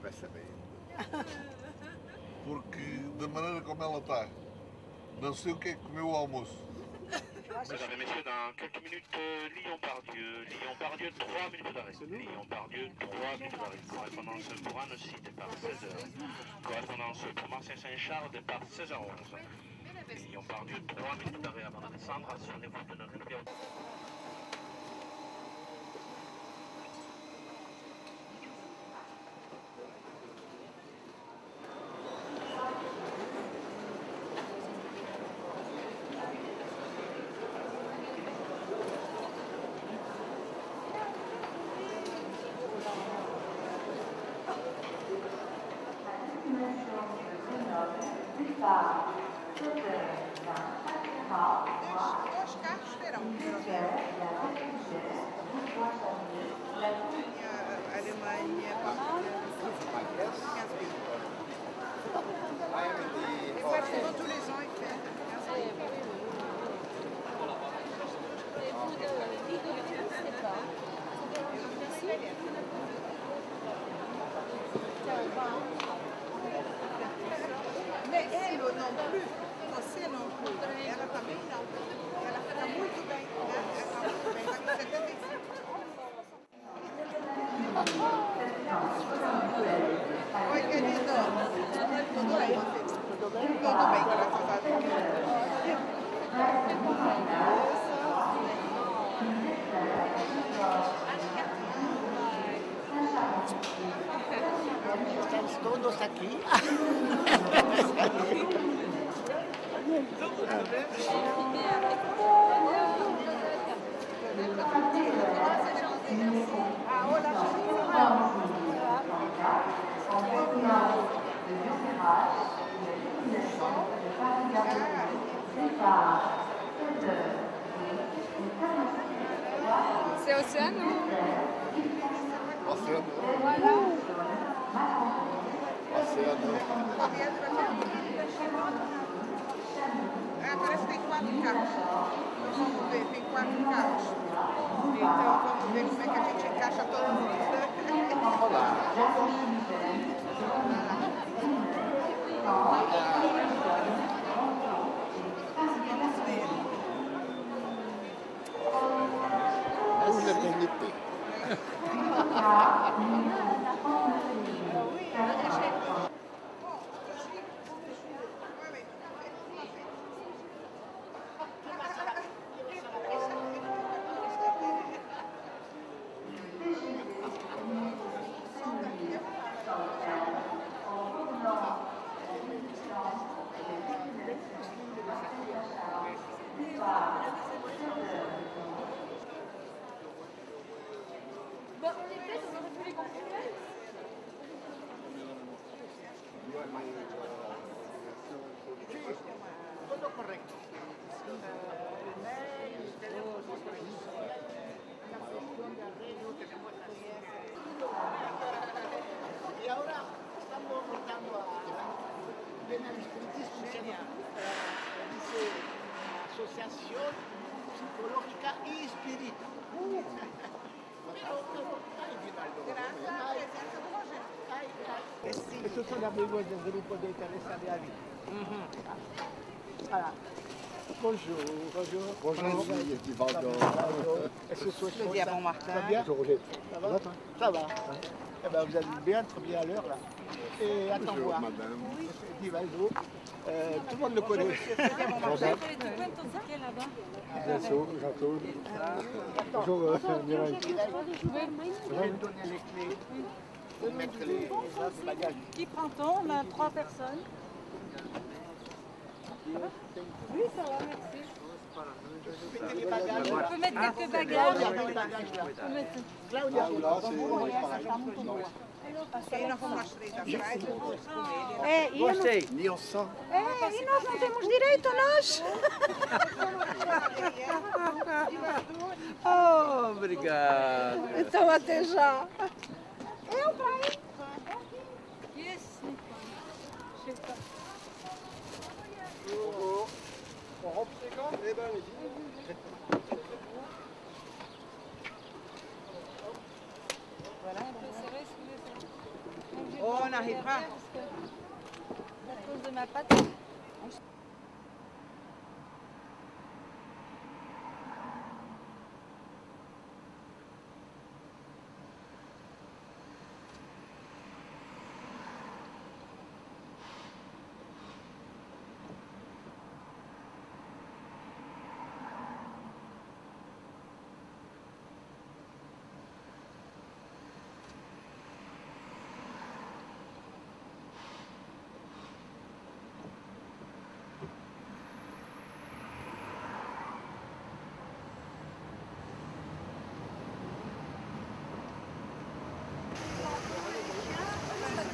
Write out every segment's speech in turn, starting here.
peça bem. Porque, da maneira como ela está, não sei o que é que comeu o almoço. Mesdames et messieurs, dans quelques minutes, Lyon-Pardieu. Lyon-Pardieu, 3 minutes d'arrêt. Lyon-Pardieu, 3 minutes d'arrêt. Correspondance pour Annecy, départ 16h. Correspondance pour Marseille-Saint-Charles, départ 16h11. Lyon-Pardieu, 3 minutes d'arrêt avant de descendre. Assurez-vous de ne rien perdre. Mais elle non plus, você não plus, ela também não. Ela fica muito bem, né? Ela está muito bem, está com 75. Oi, querido. Tudo bem, você? Tudo bem? Tudo bem, graças a Deus. Estamos todos aqui. C'est Océane, non? Oceano. Voilà. Oceano. Parece que tem 4 carros. Vamos ver, tem 4 carros. Então vamos ver como é que a gente encaixa todo mundo. Vamos lá. Vous le gagnez. Bah, on est bête, on aurait pu les confondre. Todo correcto. El mail, tenemos la sesión de arreglo, tenemos la y ahora estamos votando a en el espiritismo se llama dice Asociación Psicológica y Espírita. Estos son amigos del grupo de Teresa de Ávila. Voilà. Bonjour. Bonjour. Bonjour, Yves Valdor. Est-ce que toi, Le diamant Martin. ça va bien? Bonjour, Roger. Ça va? Ça va. Eh ben, vous allez bien, très bien à l'heure là. Et attends Bonjour, voir. madame. Divaldo. Tout le monde le connaît. Jean-Jacques. Jean-Claude. Bonjour, Mireille. Je vais te donner les clés pour mettre les bagages. Qui prend-on? On a 3 personnes. Oui, ça va, merci. Mettez les bagages. On peut mettre quelques bagages. Claudia, les bagages là. Claudia, Là, c'est... E nós vamos nós três atrás. Gostei. Nilson. E nós não temos direito, nós? Oh, obrigado. Então até já. Eu, pai. Yes. On rentre les gants? Eh ben, allez-y. Voilà, c'est vrai, Oh, parce que à cause de ma patte.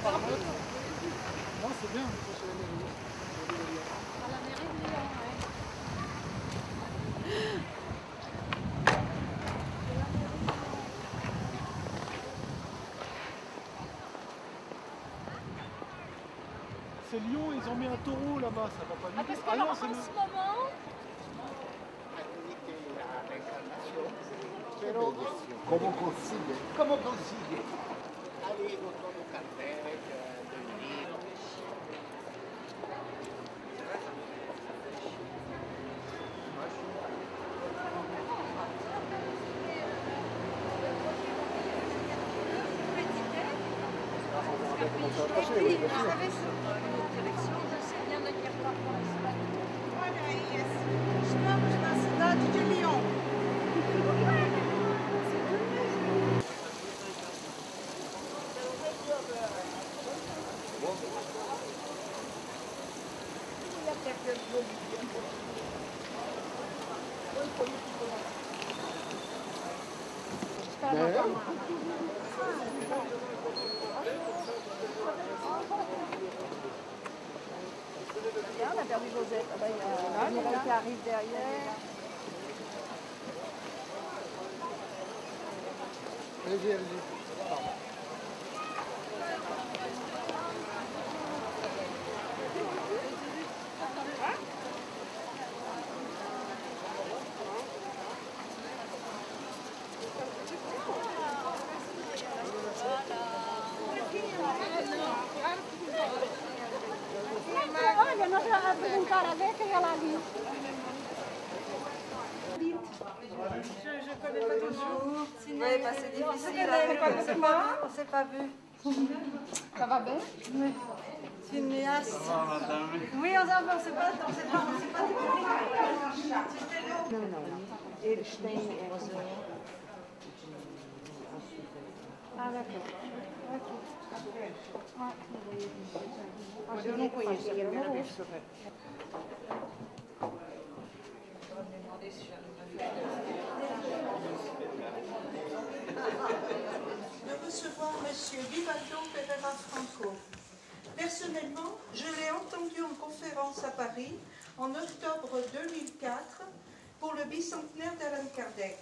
Non, c'est bien. À la mairie de Lyon, ouais. C'est Lyon, ils ont mis un taureau là-bas, ça va pas Ah, du parce tout. que Ah non, en c'est ce le... moment, Però come consiglio? Allego todo cartel del libro. et puis vous savez, sur notre direction, je sais bien de quelle part on est. Olha aí, estamos na cidade de Lyon. Bien, on a perdu Josette. Ah bah, il y a Mireille qui arrive derrière. Allez-y, allez-y. Olha, nós já abrimos um cara a ver quem é lá ali. Je connais pas toujours. Oui, bah c'est difficile, on s'est pas vu. Ça va bien? Oui. Cinéaste. Oui, on s'est pas Eles têm. Ah, d'accord. Olha, eu não conheço, é a primeira vez que eu vejo. De recevoir M. Vivaldo Pereira Franco. Personnellement, je l'ai entendu en conférence à Paris en octobre 2004 pour le bicentenaire d'Allan Kardec.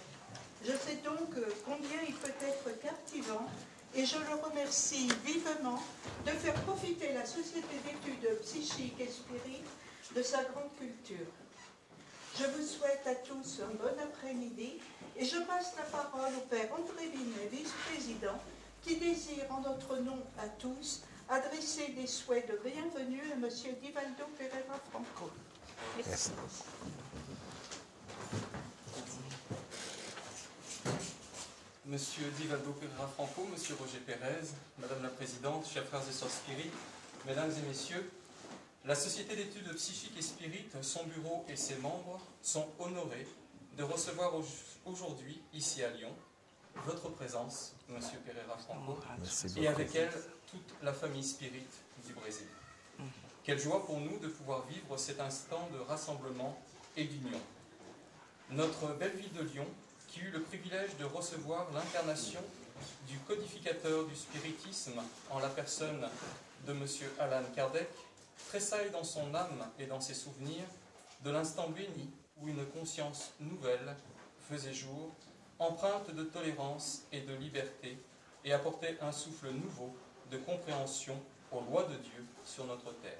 Je sais donc combien il peut être captivant et je le remercie vivement de faire profiter la Société d'études psychiques et spirites de sa grande culture. Je vous souhaite à tous un bon après-midi et je passe la parole au Père André Binet, vice-président, qui désire en notre nom à tous adresser des souhaits de bienvenue à M. Divaldo Pereira Franco. Merci. Monsieur Divaldo Pereira Franco, Monsieur Roger Pérez, Madame la Présidente, chers frères et sœurs spirites, Mesdames et Messieurs, la Société d'études psychiques et spirites, son bureau et ses membres sont honorés de recevoir aujourd'hui, ici à Lyon, votre présence, Monsieur Pereira Franco, et avec elle, toute la famille spirite du Brésil. Quelle joie pour nous de pouvoir vivre cet instant de rassemblement et d'union. Notre belle ville de Lyon, qui eut le privilège de recevoir l'incarnation du codificateur du spiritisme en la personne de M. Allan Kardec, tressaille dans son âme et dans ses souvenirs de l'instant béni où une conscience nouvelle faisait jour, empreinte de tolérance et de liberté, et apportait un souffle nouveau de compréhension aux lois de Dieu sur notre terre.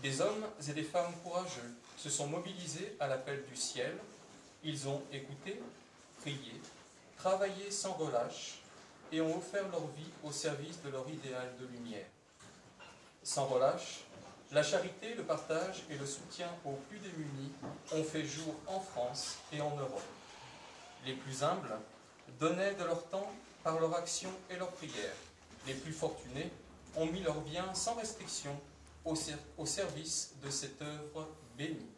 Des hommes et des femmes courageux se sont mobilisés à l'appel du ciel. Ils ont écouté, prié, travaillé sans relâche et ont offert leur vie au service de leur idéal de lumière. Sans relâche, la charité, le partage et le soutien aux plus démunis ont fait jour en France et en Europe. Les plus humbles donnaient de leur temps par leur action et leur prière. Les plus fortunés ont mis leurs biens sans restriction au service de cette œuvre bénie.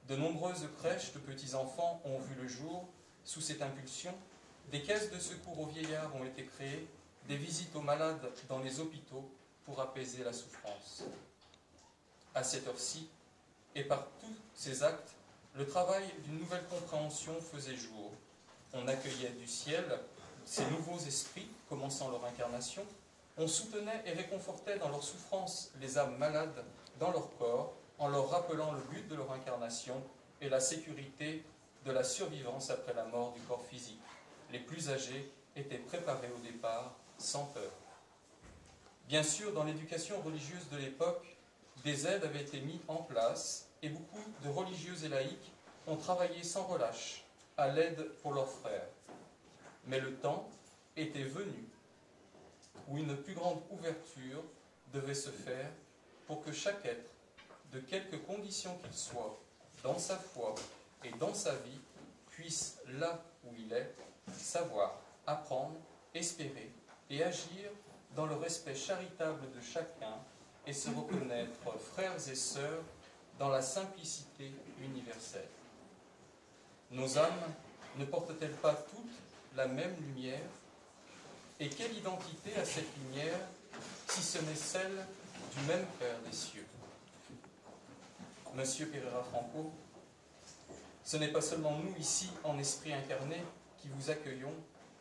De nombreuses crèches de petits-enfants ont vu le jour sous cette impulsion. Des caisses de secours aux vieillards ont été créées, des visites aux malades dans les hôpitaux pour apaiser la souffrance. À cette heure-ci, et par tous ces actes, le travail d'une nouvelle compréhension faisait jour. On accueillait du ciel ces nouveaux esprits, commençant leur incarnation. On soutenait et réconfortait dans leur souffrance les âmes malades dans leur corps, en leur rappelant le but de leur incarnation et la sécurité de la survivance après la mort du corps physique. Les plus âgés étaient préparés au départ sans peur. Bien sûr, dans l'éducation religieuse de l'époque, des aides avaient été mises en place et beaucoup de religieux et laïcs ont travaillé sans relâche à l'aide pour leurs frères. Mais le temps était venu où une plus grande ouverture devait se faire pour que chaque être, de quelque condition qu'il soit, dans sa foi et dans sa vie, puisse, là où il est, savoir, apprendre, espérer et agir dans le respect charitable de chacun et se reconnaître frères et sœurs dans la simplicité universelle. Nos âmes ne portent-elles pas toutes la même lumière? Et quelle identité a cette lumière, si ce n'est celle du même Père des cieux? Monsieur Pereira Franco, ce n'est pas seulement nous ici, en esprit incarné, qui vous accueillons,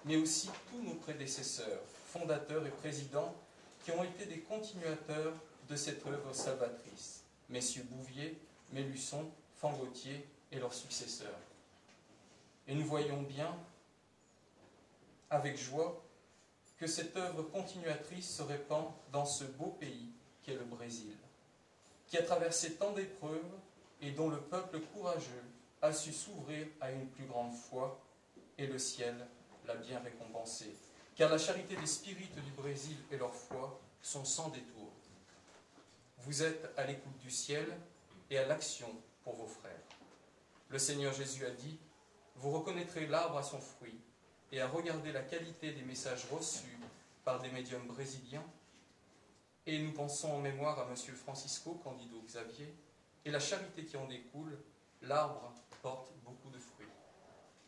mais aussi tous nos prédécesseurs, fondateurs et présidents, qui ont été des continuateurs de cette œuvre salvatrice, messieurs Bouvier, Mélusson, Fangautier et leurs successeurs. Et nous voyons bien, avec joie, que cette œuvre continuatrice se répand dans ce beau pays qu'est le Brésil, qui a traversé tant d'épreuves et dont le peuple courageux a su s'ouvrir à une plus grande foi, et le ciel l'a bien récompensé. Car la charité des spirites du Brésil et leur foi sont sans détour. Vous êtes à l'écoute du ciel et à l'action pour vos frères. Le Seigneur Jésus a dit, vous reconnaîtrez l'arbre à son fruit, et à regarder la qualité des messages reçus par des médiums brésiliens. Et nous pensons en mémoire à M. Francisco Candido Xavier, et la charité qui en découle, l'arbre porte beaucoup de fruits.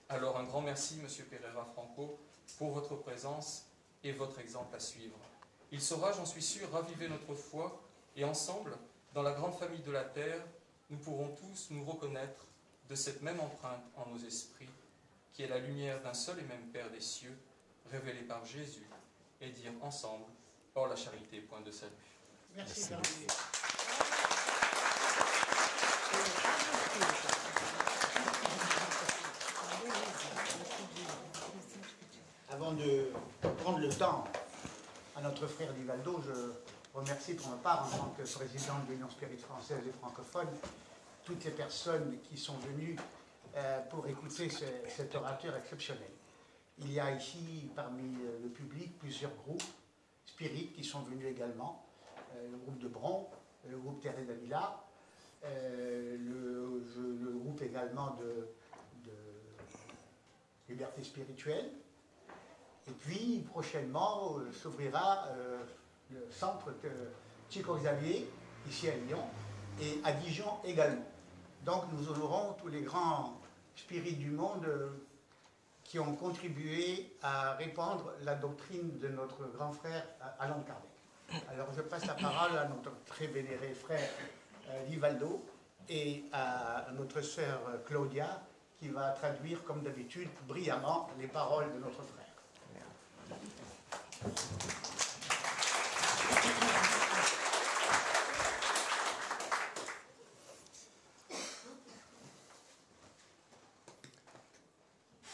Alors un grand merci, M. Pereira Franco, pour votre présence et votre exemple à suivre. Il saura, j'en suis sûr, raviver notre foi, et ensemble, dans la grande famille de la terre, nous pourrons tous nous reconnaître de cette même empreinte en nos esprits, qui est la lumière d'un seul et même Père des cieux, révélé par Jésus, et dire ensemble, hors la charité, point de salut. Merci. Avant de prendre le temps à notre frère Divaldo, je remercie pour ma part, en tant que président de l'Union Spirit française et francophone, toutes les personnes qui sont venues pour écouter cet orateur exceptionnel. Il y a ici, parmi le public, plusieurs groupes spirites qui sont venus également. Le groupe de Bron, le groupe Thérèse d'Avila, le groupe également de Liberté spirituelle. Et puis, prochainement, s'ouvrira le centre de Chico Xavier, ici à Lyon, et à Dijon également. Donc, nous honorons tous les grands spirites du monde qui ont contribué à répandre la doctrine de notre grand frère Allan Kardec. Alors, je passe la parole à notre très vénéré frère Divaldo et à notre sœur Claudia, qui va traduire, comme d'habitude, brillamment les paroles de notre frère.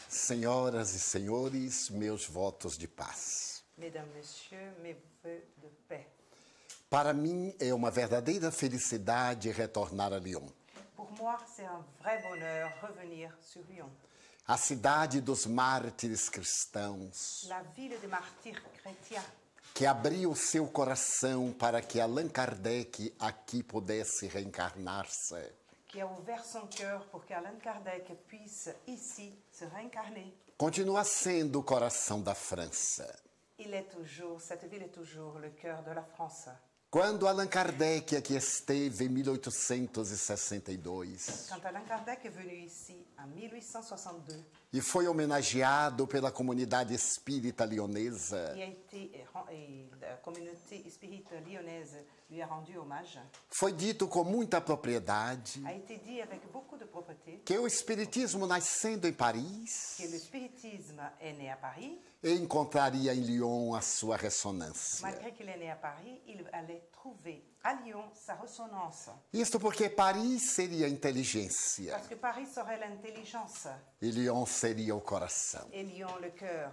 Senhoras e senhores, meus votos de paz. Mesdames, Messieurs, mes vœux de paix. Para mim é uma verdadeira felicidade retornar a Lyon. Pour moi, c'est un vrai bonheur revenir sur Lyon. a cidade dos mártires cristãos, la ville des martyrs chrétiens, que abriu seu coração para que Allan Kardec aqui pudesse reencarnar-se. qui a ouvert son cœur pour qu'Allan Kardec puisse ici se réincarner. Continua sendo o coração da França. Cette ville est toujours le cœur de la France. Quando Allan Kardec aqui esteve em 1862 Quand Allan Kardec est venu ici en 1862, e foi homenageado pela comunidade espírita lionesa, et la communauté spirite lyonnaise lui a rendu hommage, foi dito com muita propriedade a été dit avec beaucoup de propreté que o espiritismo nascendo em Paris que le spiritisme est né à Paris. encontraria em Lyon a sua ressonância. Malgré qu'il est né à Paris, il allait trouver à Lyon sa ressonance. Isto porque Paris seria a inteligência Parce que Paris serait l'intelligence e Lyon seria o coração. et Lyon le cœur.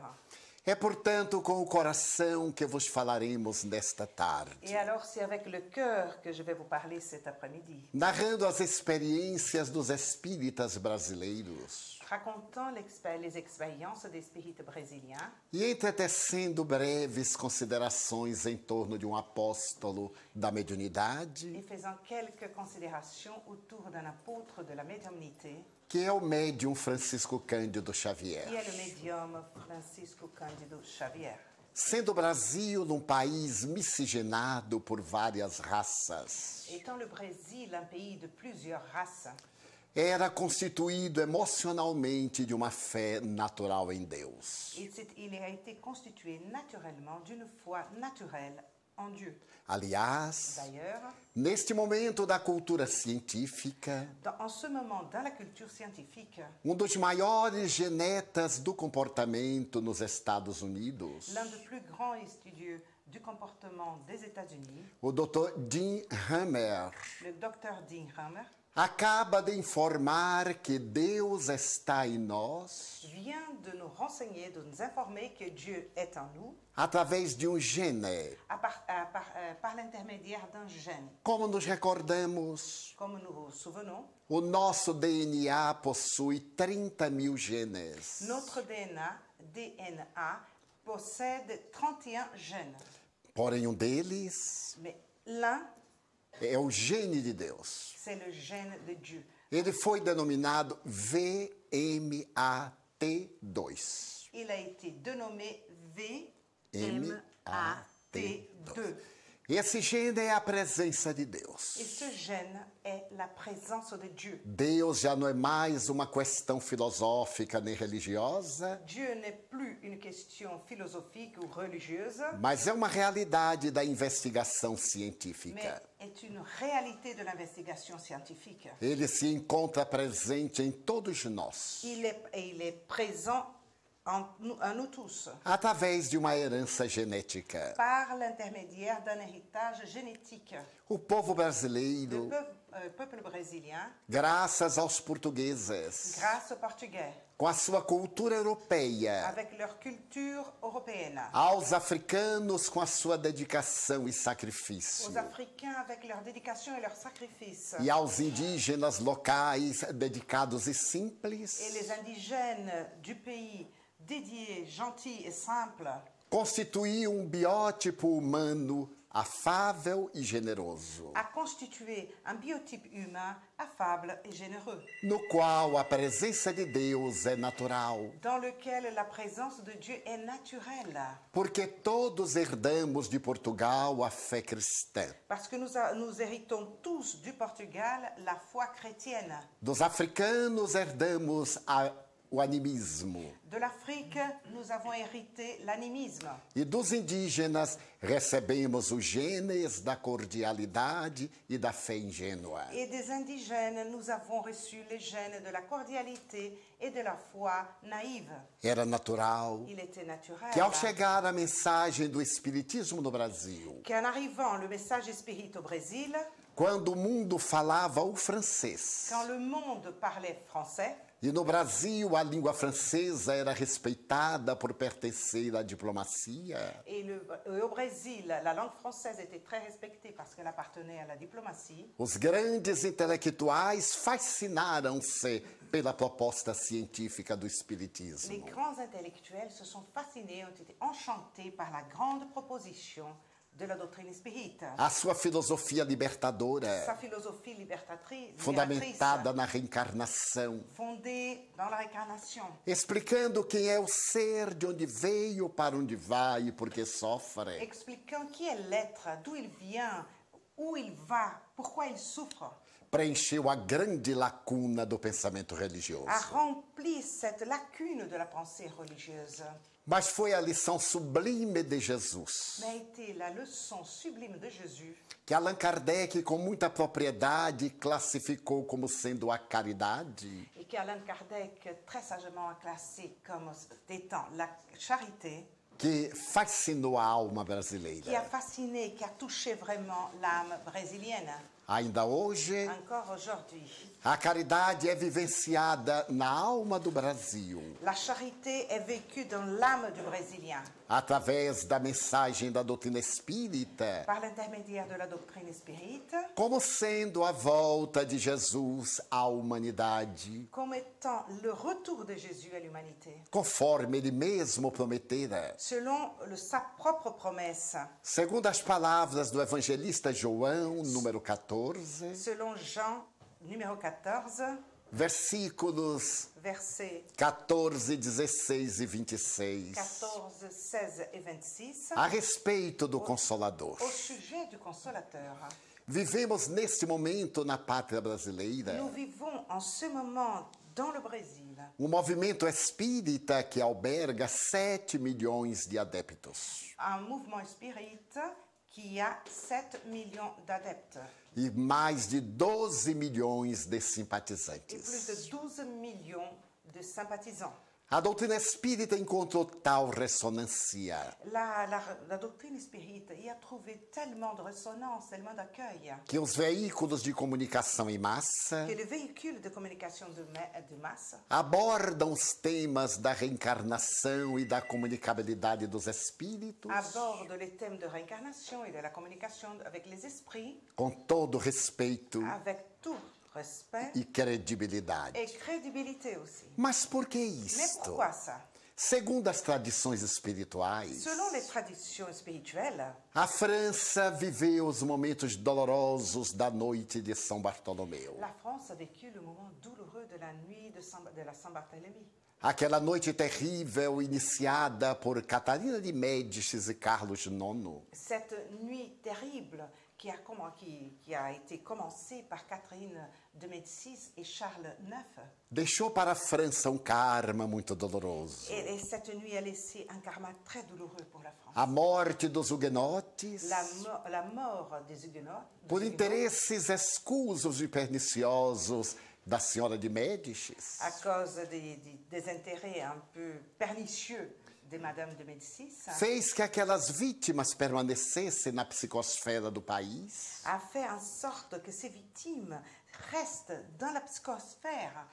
É, portanto, com o coração que vos falaremos nesta tarde, Et alors, c'est avec le cœur que je vais vous parler cet après-midi, narrando as experiências dos espíritas brasileiros racontant les expériences des spirites brésiliens e entretecendo breves considerações em torno de um apóstolo da mediunidade, et faisant quelques considérations autour d'un apôtre de la médiumnité, que é o médium Francisco Cândido Xavier. qui est le médium Francisco Cândido Xavier. Sendo o Brasil um país miscigenado por várias raças, Étant le Brésil un pays de plusieurs races, era constituído emocionalmente de uma fé natural em Deus. il a été constitué naturellement d'une foi naturelle en Dieu. Aliás, D'ailleurs, neste momento da cultura científica, en ce moment, dans la culture scientifique, dos maiores genetas do comportamento nos Estados Unidos, l'un des plus grands étudieux du comportement des États-Unis, o Dr. Dean Hammer, le docteur Dean Hammer, acaba de informar que Deus está em nós vient de nous renseigner, de nous informer que Dieu est en nous através de um gene. par l'intermédiaire d'un gène. Como nos recordamos, Comme nous nous souvenons, o nosso DNA possui 30.000 genes. notre DNA possède 31 gènes. Porém, deles Mais l'un, é o gene de Deus. c'est le gène de Dieu. Ele foi denominado VMAT2. Il a été dénommé MAT2. VMAT2. Esse gene é a presença de Deus. Et ce gène est la présence de Dieu. Deus já não é mais uma questão filosófica nem religiosa, Dieu n'est plus une question philosophique ou religieuse, mas é uma realidade da investigação mais científica. est une réalité de l'investigation scientifique. Ele se encontra presente em todos nós, Il est présent en nous tous, através de uma herança genética. par l'intermédiaire d'un héritage génétique. O povo Le brasileiro, peuple brésilien, graças aos portugueses, grâce aux Portugais, com a sua cultura europeia, avec leur culture européenne, aos africanos com a sua dedicação e sacrifício, aux Africains avec leur dédication et leur sacrifice, e aos indígenas locais dedicados e simples, et les indigènes du pays dédiés, gentils et simples, constituíam biótipo humano afável e generoso, a constitué un biotype humain affable et généreux, no qual a presença de Deus é natural, dans lequel la présence de Dieu est naturelle, porque todos herdamos de Portugal a fé cristã. parce que nous héritons tous du Portugal la foi chrétienne. Dos africanos herdamos o animismo De l'Afrique, nous avons hérité l'animisme. e dos indígenas recebemos os genes da cordialidade e da fé ingênua. Et des indigènes, nous avons reçu les gènes de la cordialité et de la foi naïve. Era natural Il était naturel que ao chegar a mensagem do espiritismo no Brasil, qu'en arrivant le message spirit au Brésil, quando o mundo falava o francês, quand le monde parlait français, e no Brasil a língua francesa era respeitada por pertencer à diplomacia, et au Brésil, la langue française était très respectée parce qu'elle appartenait à la diplomatie, os grandes intelectuais fascinaram-se pela proposta científica do Espiritismo. Les grands intellectuels se sont fascinés, ont été enchantés par la grande proposition de la doctrine espírita. A sua filosofia libertadora, Sa philosophie libératrice, fundamentada na reencarnação, fondée dans la réincarnation, explicando quem é o ser, de onde veio, para onde vai e por que sofre. expliquant qui est l'être, d'où il vient, où il va, pourquoi il souffre, Preencheu a grande lacuna do pensamento religioso. a rempli cette lacune de la pensée religieuse. Mas foi a lição sublime de Jesus, Mais a été la leçon sublime de Jésus que Allan Kardec, com muita propriedade, classificou como sendo a caridade, et qu'Alain Kardec très sagement a classé comme étant la charité, que fascinou a alma qui a brasileira. fasciné, qui a touché vraiment l'âme brésilienne. Ainda hoje, Encore aujourd'hui, a caridade é vivenciada na alma do Brasil, la charité est vécue dans l'âme du Brésilien através da mensagem da doutrina espírita, par l'intermédiaire de la doctrine spirite, como sendo a volta de Jesus à humanidade, comme étant le retour de Jésus à l'humanité, conforme ele mesmo prometera. selon sa propre promesse, Segundo as palavras do evangelista João, número 14, selon Jean numéro 14, versículos versets 14, 16 e 26, 14, 16 et 26, a respeito do Consolador. au sujet du Consolateur. Vivemos neste momento na pátria brasileira Nous vivons en ce moment dans le Brésil movimento espírita que alberga 7 milhões de adeptos un mouvement spirite qui a 7 millions d'adeptes e mais de 12 milhões de et plus simpatizantes. de 12 millions de sympathisants. A doutrina espírita encontrou tal ressonância La doctrine spirite y a trouvé tellement de résonance, tellement d'accueil, que os veículos de comunicação em massa que les véhicules de communication de masse abordam os temas da reencarnação e da comunicabilidade dos espíritos abordent les thèmes de réincarnation et de la communication avec les esprits com todo respeito avec tout respect e credibilidade. et crédibilité aussi. Mas por que Mais isto? pourquoi ça? Segundo as tradições espirituais, Selon les traditions spirituelles, a França viveu os momentos dolorosos da noite de São Bartolomeu. la France a vécu le moment douloureux de la nuit de la Saint-Barthélemy. Aquela noite terrível iniciada por Catarina de Médicis e Carlos IX, Cette nuit terrible qui a été commencée par Catherine de Médicis et Charles IX. deixou para a França um karma muito doloroso. Et cette nuit a laissé un karma très douloureux pour la France. A morte dos huguenotes, La mort des Huguenots, por interesses escusos e perniciosos da Senhora de Médicis, à cause des intérêts un peu pernicieux de Madame de Médicis, fez que aquelas vítimas permanecessem na psicosfera do país, a fait en sorte que ces victimes restent dans la psychosphère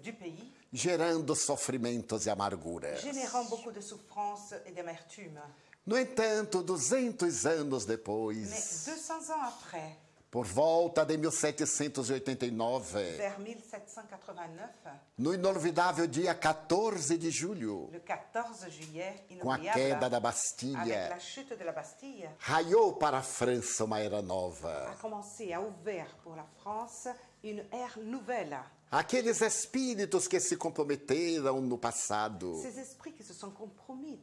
du pays, gerando sofrimentos e amarguras. générant beaucoup de souffrance et d'amertume. No entanto, 200 anos depois, Mais 200 ans après, por volta de 1789, vers 1789, no inolvidável dia 14 de julho, le 14 juillet, com a queda inoubliable, da avec Bastilha, la chute de la Bastille, raiou para a França uma era nova. a commencé à ouvrir pour la France une ère nouvelle. Aqueles espíritos que se comprometeram no passado, Ces esprits qui se sont compromis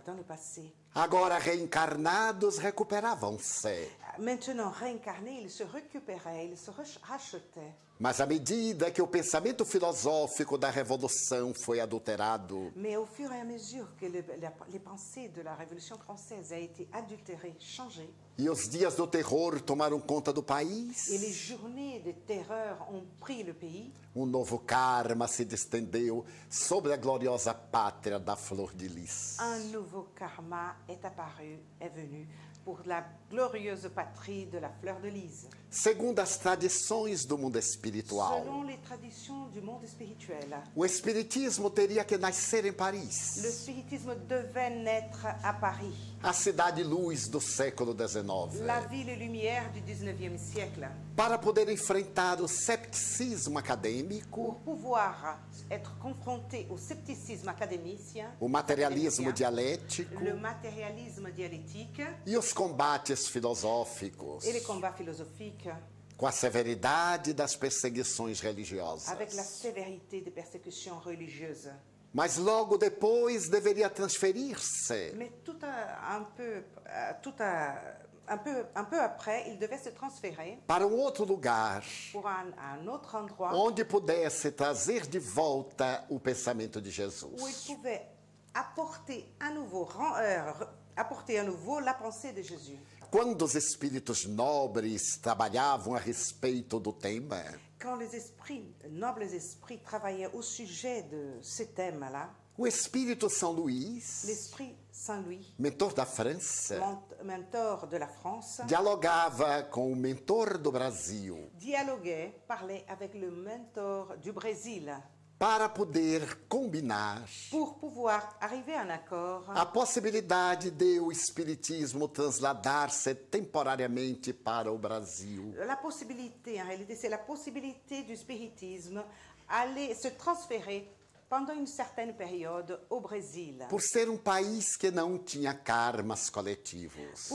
dans le passé, agora reencarnados, recuperavam-se. maintenant réincarnés, ils se récupéraient, ils se rachetaient. Mas à medida que o pensamento filosófico da Revolução foi adulterado, Mais au fur et à mesure que les pensées de la Révolution française ont été adultérées, changées, e os dias do terror tomaram conta do país, et les journées de terreur ont pris le pays, novo karma se distendeu sobre a gloriosa pátria da flor de lis. un nouveau karma est apparu, est venu pour la glorieuse patrie de la fleur de lys. Segundo as tradições do mundo espiritual, Selon les traditions du monde spirituel, o espiritismo teria que nascer em Paris, le spiritisme devait naître à Paris, a cidade luz do século XIX, la ville lumière du 19e siècle, para poder enfrentar o cepticismo acadêmico, pour pouvoir être confronté au scepticisme académicien, o materialismo dialético le matérialisme dialectique e os combates filosóficos, et les combats philosophiques, com a severidade das perseguições religiosas. avec la sévérité des persécutions religieuses. Mas logo depois deveria transferir-se Mais un peu après, il devait se transférer para outro lugar, pour un autre endroit onde pudesse trazer de volta o pensamento de où il Jesus. pouvait apporter à nouveau la pensée de Jésus. Quando os espíritos nobres trabalhavam a respeito do tema, Quand les nobles esprits travaillaient au sujet de ce thème-là, o Espírito São Luís, l'esprit Saint-Louis, mentor da França, mentor de la France, dialogava com o mentor do Brasil dialoguait, parlait avec le mentor du Brésil para poder combinar pour pouvoir arriver à un accord a possibilidade de o espiritismo transladar-se temporariamente para o Brasil. la possibilité, en réalité, c'est la possibilité du spiritisme aller se transférer pendant une certaine période au Brésil. Por ser país que não tinha karmas coletivos.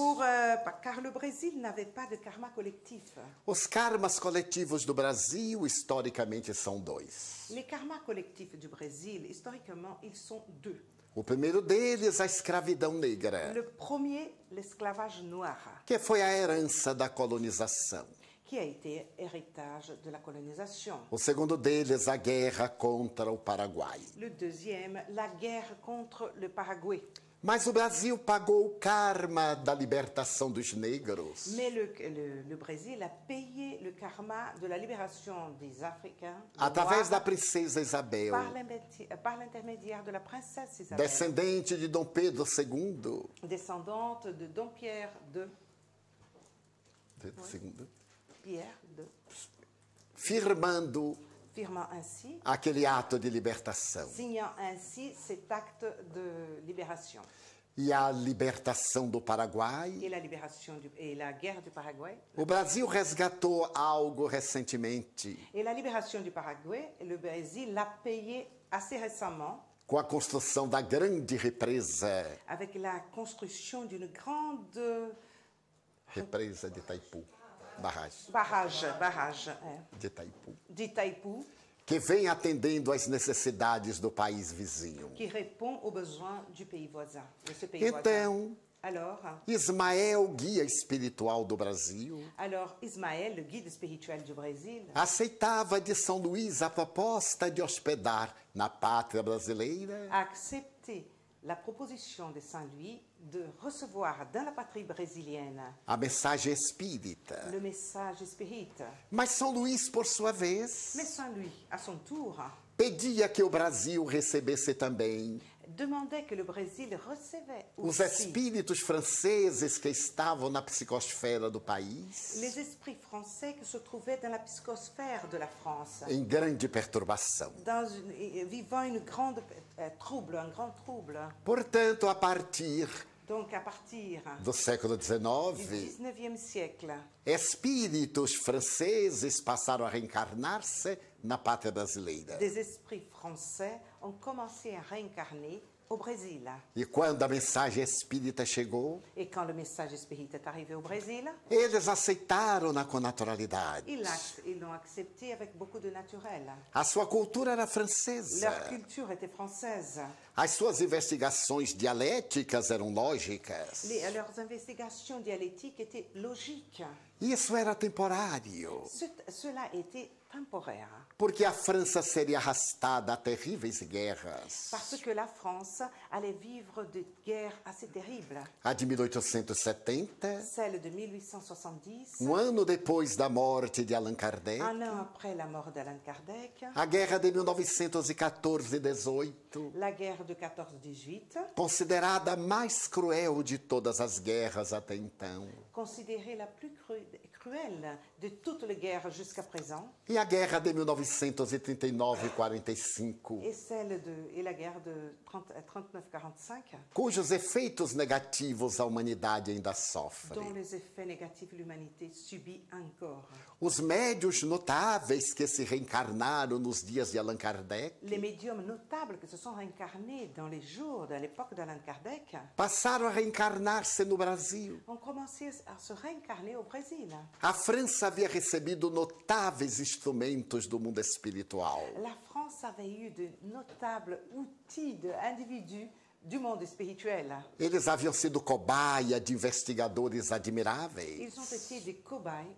Car le Brésil n'avait pas de karma collectif. Os karmas coletivos do Brasil, historicamente, são dois. Les karmas collectifs du Brésil, historiquement, ils sont deux. O primeiro deles, a escravidão negra, Le premier, l'esclavage noir, que foi a herança da colonização. qui a été héritage de la colonisation. O segundo deles, a guerra contra o Paraguai. Le deuxième, la guerre contre le Paraguay. Mas o Brasil pagou o karma da libertação dos negros Mais le Brésil a payé le karma de la libération des Africains através da princesa Isabel, par l'intermédiaire de la princesse Isabelle, descendente de Dom Pedro II. descendante de Dom Pierre II. Firmando Firmant ainsi, aquele ato de libertação. signant ainsi cet acte de libération. E a libertação do Paraguai. Et la guerre du Paraguay. O Brasil resgatou algo recentemente. Et la libération du Paraguay, le Brésil l'a payé assez récemment. Com a construção da grande represa. Avec la construction d'une grande represa de Itaipu. Barrage de Itaipu. Que vem atendendo às necessidades do país vizinho. Qui répond aux besoins du pays voisin, de ce pays voisin. Alors, Ismael, guia espiritual do Brasil, Ismael, le guide spirituel du Brésil, aceitava de São Luís a proposta de hospedar na pátria brasileira. Accepté la proposition de Saint-Louis de recevoir dans la patrie brésilienne a mensagem espírita. Le message espírita. Mas São Luís, por sua vez, Mais Saint-Louis, à son tour, pedia que o Brasil recebesse também demandait que le Brésil recevait os aussi espíritos franceses que estavam na psicosfera do país, les esprits français qui se trouvaient dans la psychosphère de la France, em grande perturbação. Vivant un grand trouble. Portanto, a partir Donc, à partir do século du XIX, 19e siècle, espíritos franceses passaram a reencarnar-se na pátria brasileira. des esprits français ont commencé à réincarner au Brésil. E quando a mensagem espírita chegou, Et quand le message espírita est arrivé au Brésil, eles aceitaram-na com naturalidade. ils l'ont accepté avec beaucoup de naturel. A sua cultura era francesa. Leur culture était française. As suas investigações dialéticas eram lógicas. Leurs investigations dialectiques étaient logiques. Isso era temporário, Cela était temporaire. porque a França seria arrastada a terríveis guerras. Parce que la France allait vivre de guerres assez terribles. A de 1870, Celle de 1870, ano depois da morte de Allan Kardec, un an après la mort d'Allan Kardec, a guerra de 1914-18, la guerre de 14-18, considerada a mais cruel de todas as guerras até então, considérée la plus cruelle de toutes les guerres jusqu'à présent, e a guerra de 1939-45, et la guerre de 39-45, cujos efeitos negativos a humanidade ainda sofre. dont les effets négatifs l'humanité subit encore. Os médios notáveis que se reencarnaram nos dias de Allan Kardec Les médiums notables qui se sont réincarnés dans les jours de l'époque d'Allan Kardec passaram a reencarnar-se no Brasil. ont commencé à se réincarner au Brésil. A França havia recebido notáveis instrumentos do mundo espiritual. La France avait eu de notables outils d'individus du monde spirituel. Eles haviam sido cobaia de investigadores admiráveis. Ils ont été des cobayes,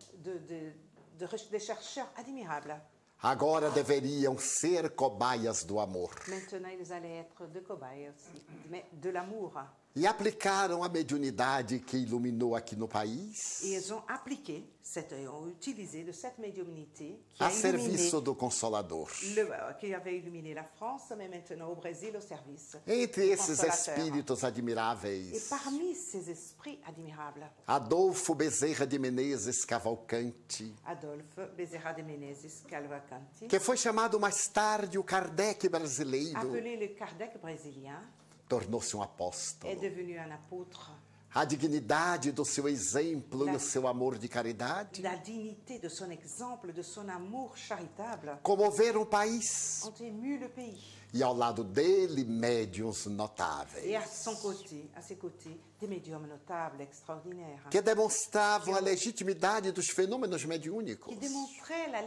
des chercheurs admirables. Agora deveriam ser cobaias do amor. Maintenant, ils allaient être des cobayes aussi, mais de l'amour. E aplicaram a mediunidade que iluminou aqui no país Et ils ont appliqué, ont utilisé de cette médiumnité a serviço do Consolador. Qui avait illuminé la France, mais maintenant au Brésil au service. Entre esses espíritos Et admiráveis, parmi ces esprits admirables, Adolfo Bezerra de Menezes Cavalcante, Adolphe Bezerra de Menezes Cavalcante, que foi chamado mais tarde o Kardec brasileiro, appelé le Kardec brésilien, tornou-se um est apóstolo. devenu un apôtre. A dignidade do seu exemplo e o seu amor de caridade La dignité de son exemple, de son amour charitable, comoveram o país. ont ému le pays. E ao lado dele, médiuns Et notáveis, à ses côtés, des médiums notables, extraordinaires, que demonstravam a legitimidade dos fenômenos qui mediúnicos. démontraient la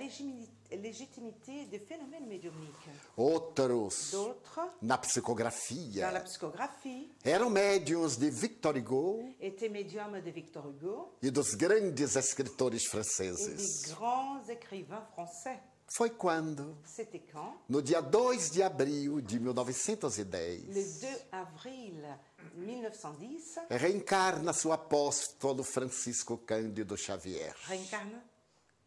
légitimité des phénomènes médiumniques. Outros, D'autres, na dans la psicographia, psychographie, eram médiuns de Victor Hugo étaient médiums de Victor Hugo e dos grandes escritores et des franceses. grands écrivains français. Foi quando, C'était quand? no dia 2 de abril de Le 1910, 2 avril 1910, reencarna-se o apóstolo Francisco Cândido Xavier. réincarne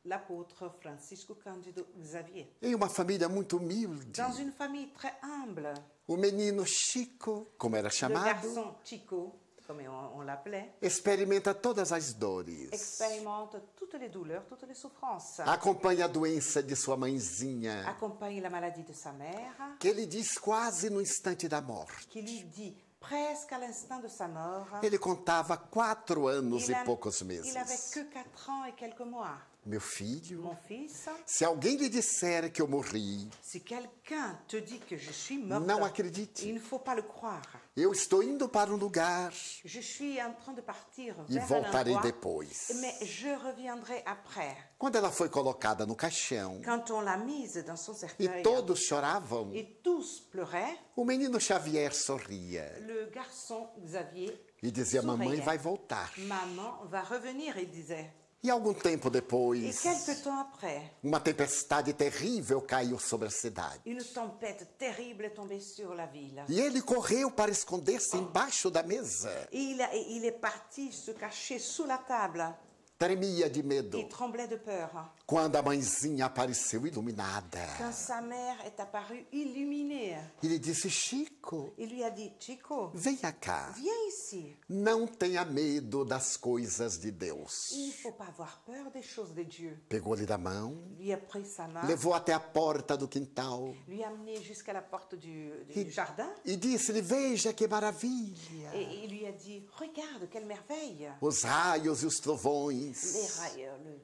l'apôtre Francisco Cândido Xavier. Em uma família muito humilde, Dans une famille très humble, o menino Chico, como era le chamado, garçon Chico, comme on l'appelait, experimenta todas as dores. expérimente toutes les douleurs, toutes les souffrances, Acompanha a doença de sua mãezinha, accompagne la maladie de sa mère, que ele diz quase no instante da morte. qui lui dit presque à l'instant de sa mort, Ele contava 4 anos e poucos il n'avait meses. que 4 ans et quelques mois. Meu filho, Mon fils, se alguém lhe disser que eu morri, si quelqu'un te dit que je suis morte, não acredite. il ne faut pas le croire. Eu estou indo para um lugar Je suis en train de partir e vers un voltarei endroit, depois. mais je reviendrai après. Quando ela foi colocada no caixão Quand on l'a mise dans son e cercueil todos choravam, et tous pleuraient, o menino Xavier sorria le garçon Xavier e dizia: Mamãe souriait. vai voltar. Maman va revenir, il disait. E algum tempo Et depois, quelque temps après, uma tempestade terrível caiu sobre a cidade. une tempête terrible est tombée sur la ville. E ele correu para esconder-se embaixo da mesa. Et il est parti se cacher sous la table. Tremia de medo Il tremblait de peur. quando a mãezinha apareceu iluminada. Quand sa mère est apparue illuminée, Ele disse: Chico, il lui a dit, Chico, venha cá. viens ici. Não tenha medo das coisas de Deus. Il ne faut pas avoir peur des choses de Dieu. Pegou-lhe da mão, Lui a pris sa main, levou até a porta do quintal lui a amené jusqu'à la porte du jardin e disse-lhe: Veja que maravilha. et il lui a dit, regarde, quelle merveille. Os raios e os trovões Les rails,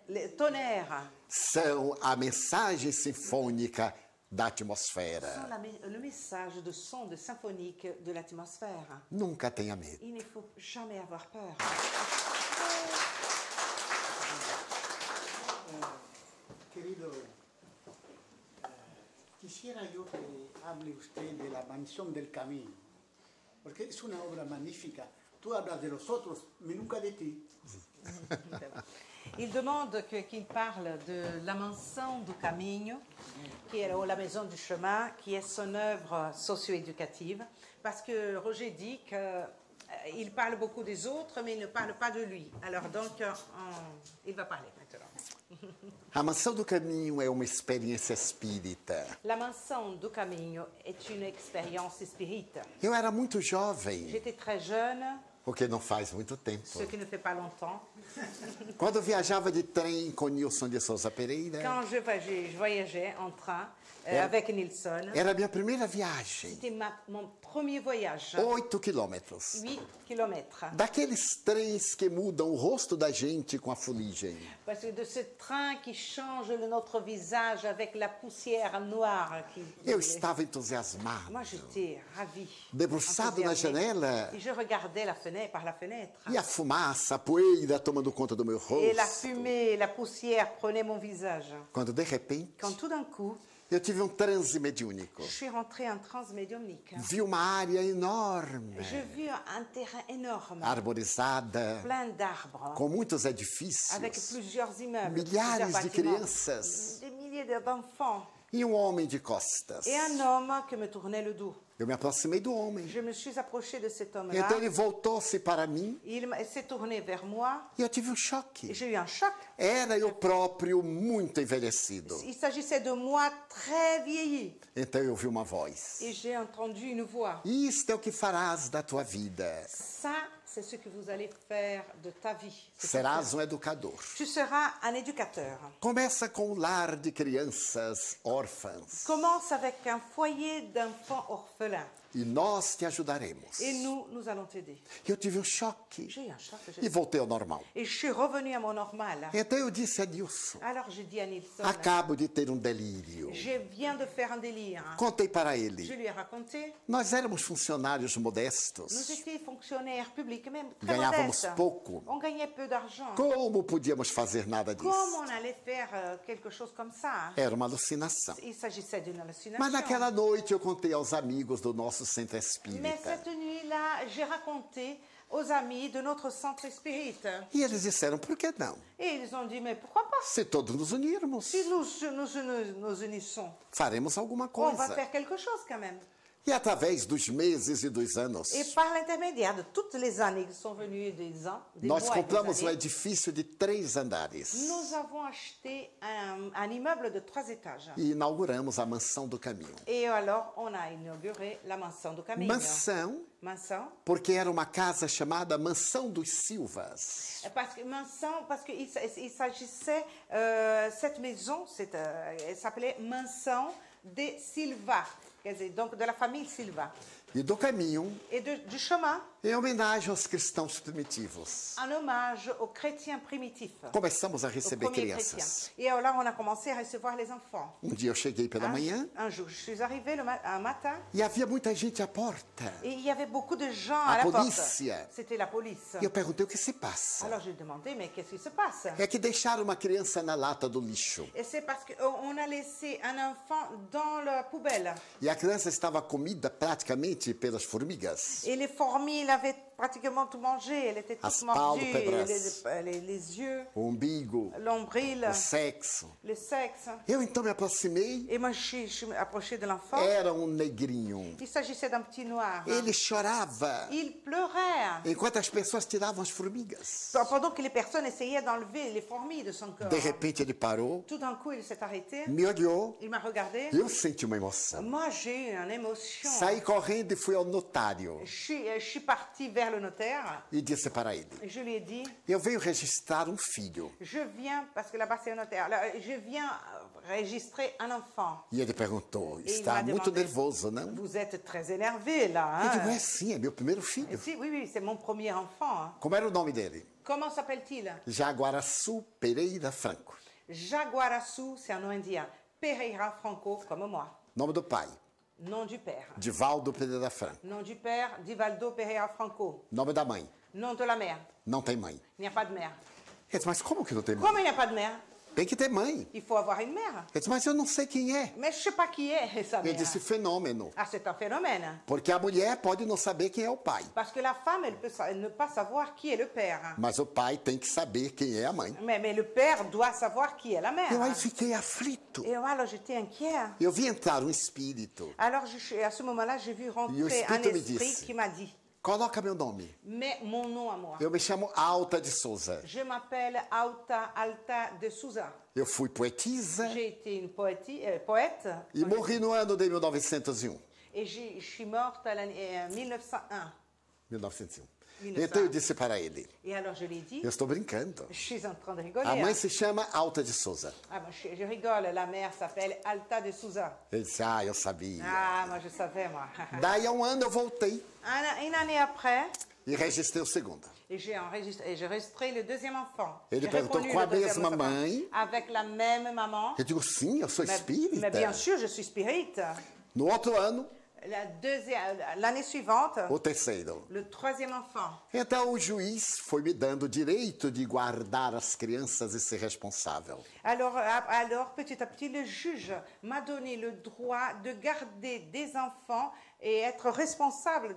le tonnerre são a mensagem sinfônica da atmosfera. sont le message de son de symphonique de l'atmosphère. Nunca tenha medo. Il ne faut jamais avoir peur. Querido, quisiera yo que hable usted de la Mansión del Camino, porque es una obra magnífica. tú hablas de los otros, mais nunca de ti. Il demande qu'il parle de La Mansão do Caminho, qui est, ou La Maison du Chemin, qui est son œuvre socio-éducative, parce que Roger dit qu'il parle beaucoup des autres, mais il ne parle pas de lui. Alors donc, il va parler maintenant. A Mansão do Caminho é uma experiência espírita. La Mansão do Caminho est une expérience espírita. Eu era muito jovem, J'étais très jeune, porque não faz muito tempo. ce qui ne fait pas longtemps. Quando eu viajava de trem com Nilson de Souza Pereira, Quand je voyageais en train avec Nilson, era a minha primeira viagem. c'était mon premier voyage, 8 quilômetros. 8 kilomètres. Daqueles trens que mudam o rosto da gente com a fuligem. Parce que de ce train qui change notre visage avec la poussière noire. Eu estava entusiasmado. Moi, j'étais ravie. Debruçado na janela. Et je regardais par la fenêtre. E a fumaça, a poeira tomando conta do meu rosto. Et la fumée, la poussière prenaient mon visage. Quando de repente, Quand tout d'un coup, eu tive um transe mediúnico. je suis rentrée en transe médiumnique. Vi uma área enorme, Je vis un terrain énorme, arborizada, plein d'arbres, com muitos edifícios, avec plusieurs immeubles, milhares plusieurs de bâtiments, crianças des milliers d'enfants, e um homem de costas. et un homme qui me tournait le dos. Eu me aproximei do homem. Je me suis approchée de cet homme-là. Então ele voltou-se para mim Il s'est tourné vers moi e eu tive um choque. et j'ai eu un choc. Era eu próprio muito envelhecido. Il s'agissait de moi très vieilli. Então eu ouvi uma voz. Et j'ai entendu une voix. Isto é o que farás da tua vida. Ça, c'est ce que vous allez faire de ta vie. Serás um educador. Tu seras un éducateur. Começa com um lar de crianças órfãs. Commence avec un foyer d'enfants orphelins. E nós te ajudaremos. Et nous allons t'aider. Eu tive um choque J'ai eu un choc. e voltei ao normal. Et je suis revenue à mon normal. Então eu disse a Nilson, Alors j'ai dit à Nilson, acabo de ter um delírio. je viens de faire un délire. Contei para Je ele. lui ai raconté. Nós éramos funcionários Nous modestos. étions fonctionnaires publics, même très Ganhávamos modestes. pouco. On gagnait peu d'argent. Como podíamos fazer nada Comment disso? on allait faire quelque chose comme ça? Era uma alucinação. Il s'agissait d'une hallucination. Mas naquela noite eu contei aos amigos do nosso centro espírita. Mais cette nuit-là, j'ai raconté aux amis de notre centre spirit. E eles disseram, por que não? Et ils ont dit, mais pourquoi pas? Se todos nos unirmos, Si nous unissons, faremos alguma on va coisa. faire quelque chose quand même. E através dos meses e dos anos, Et par l'intermédiaire de toutes les années qui sont venues, des ans, des nós mois et des compramos um années, edifício de 3 andares nous avons acheté un immeuble de 3 étages. e inauguramos a Mansão do Caminho. Et alors, on a inauguré la Mansão do Caminho. Mansão, Mansão. porque era uma casa chamada Mansão dos Silvas. Parce qu'il s'agissait, cette maison, elle s'appelait Mansão de Silva, quer dizer, donc de la famille Silva. E do caminho, Et du chemin, em homenagem aos cristãos primitivos. un hommage aux chrétiens primitifs. Começamos a Aux receber premiers crianças. chrétiens. Et alors là, on a commencé à recevoir les enfants. Um dia eu cheguei pela manhã Un jour, je suis arrivée un matin e havia muita gente à porta. et il y avait beaucoup de gens A à la polícia. porte. C'était la police. E eu perguntei o que se passa. Alors j'ai demandé, mais qu'est-ce qui se passe? É que deixaram uma criança na lata do lixo. Et c'est parce qu'on a laissé un enfant dans la poubelle. E a criança estava comida praticamente pelas formigas. Et les fourmis, il avait pratiquement tout mangé. Elle était As toute mordue. pálpebras. Les yeux, O umbigo, l'ombril, o sexo. le sexe. Eu então me aproximei. Et moi, je suis approchée de l'enfant. Era um negrinho. Il s'agissait d'un petit noir. Ele chorava Il pleurait. enquanto as pessoas tiravam as formigas. Pendant que les personnes essayaient d'enlever les fourmis de son corps. De repente ele parou, Tout d'un coup, il s'est arrêté. me olhou. Il m'a regardé. Eu senti uma emoção. Moi, j'ai eu une émotion. Saí correndo e fui ao notário Je suis partie vers le notaire. e disse para ele: Je lui ai dit, eu venho registrar um filho. je viens, parce que là-bas c'est un notaire, là, je viens enregistrer un enfant. E ele perguntou: Et il está m'a muito demandé, nervoso, não? Vous êtes très énervé là. Eu Hein? digo: é sim, é meu primeiro Et filho. si, oui, c'est mon premier enfant. Hein. Como era o nome dele? Comment s'appelle-t-il? Jaguaraçu Pereira Franco. Jaguaraçu, c'est un nom indien. Pereira Franco, comme moi. Nome do pai: Nom du père. Divaldo Pereira Franco. Nom du père, Divaldo Pereira Franco. Nome da mãe: Nom de la mère. não tem mãe. Il n'y a pas de mère. Ele disse: mas como que não tem mãe? Comme il n'y a pas de mère, Tem que ter mãe. Il faut avoir une mère. Eu disse, mas eu não sei quem é. Mais je ne sais pas qui est sa Ele mère. disse, fenômeno. Ah, c'est un phénomène. Porque a mulher pode não saber quem é o pai. Parce que la femme, elle peut ne pas savoir qui est le père. Mas o pai tem que saber quem é a mãe. Mais le père doit savoir qui est la mère. Eu aí fiquei aflito. Et alors j'étais inquiet. Eu vi entrar um espírito. Alors à ce moment-là, j'ai vu E o rentrer un espírito me esprit disse, qui m'a dit, coloca meu nome. mets mon nom à moi. Eu me chamo Alta de Souza. Je m'appelle Alta de Souza. Eu fui poetisa J'ai été une poète e morri no ano de 1901. et je suis morte en 1901. 1901. Então eu disse para ele, Et alors je lui ai dit, eu estou brincando. je suis en train de rigoler. A mãe hein. se chama Alta de Souza. Ah, moi, je rigole, la mère s'appelle Alta de Souza. Ele disse, eu sabia. Ah, moi je savais, moi. Daí a um ano eu voltei Une année après, e registrei o segundo. et j'ai enregistré le deuxième enfant. Ele J'ai perguntou reconnu com a le deuxième mesma enfant. mãe. Avec la même maman. Eu digo, sim, eu sou Mais espírita. bien sûr, je suis spirit. No outro ano, L'année suivante, o terceiro. le troisième enfant. Então o juiz foi me dando o direito de guardar as crianças e ser responsável. Alors, petit à petit, le juge m'a donné le droit de garder des enfants et être responsable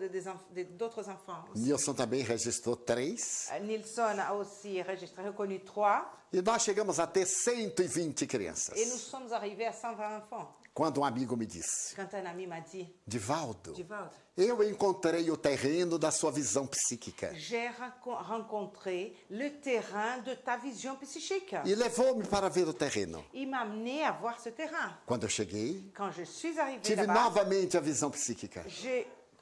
d'autres enfants. Nilson também registrou 3. Nilson a aussi reconnu 3. E nós chegamos a ter 120 crianças. Et nous sommes arrivés à 120 enfants. Quando um amigo me disse, Quand un ami m'a dit, Divaldo, Divaldo, eu encontrei o terreno da sua visão psíquica. j'ai rencontré le terrain de ta vision psychique. E levou-me para ver o terreno. Il m'a amené à voir ce terrain. Quando eu cheguei, Quand je suis arrivée tive là-bas, novamente a visão psíquica.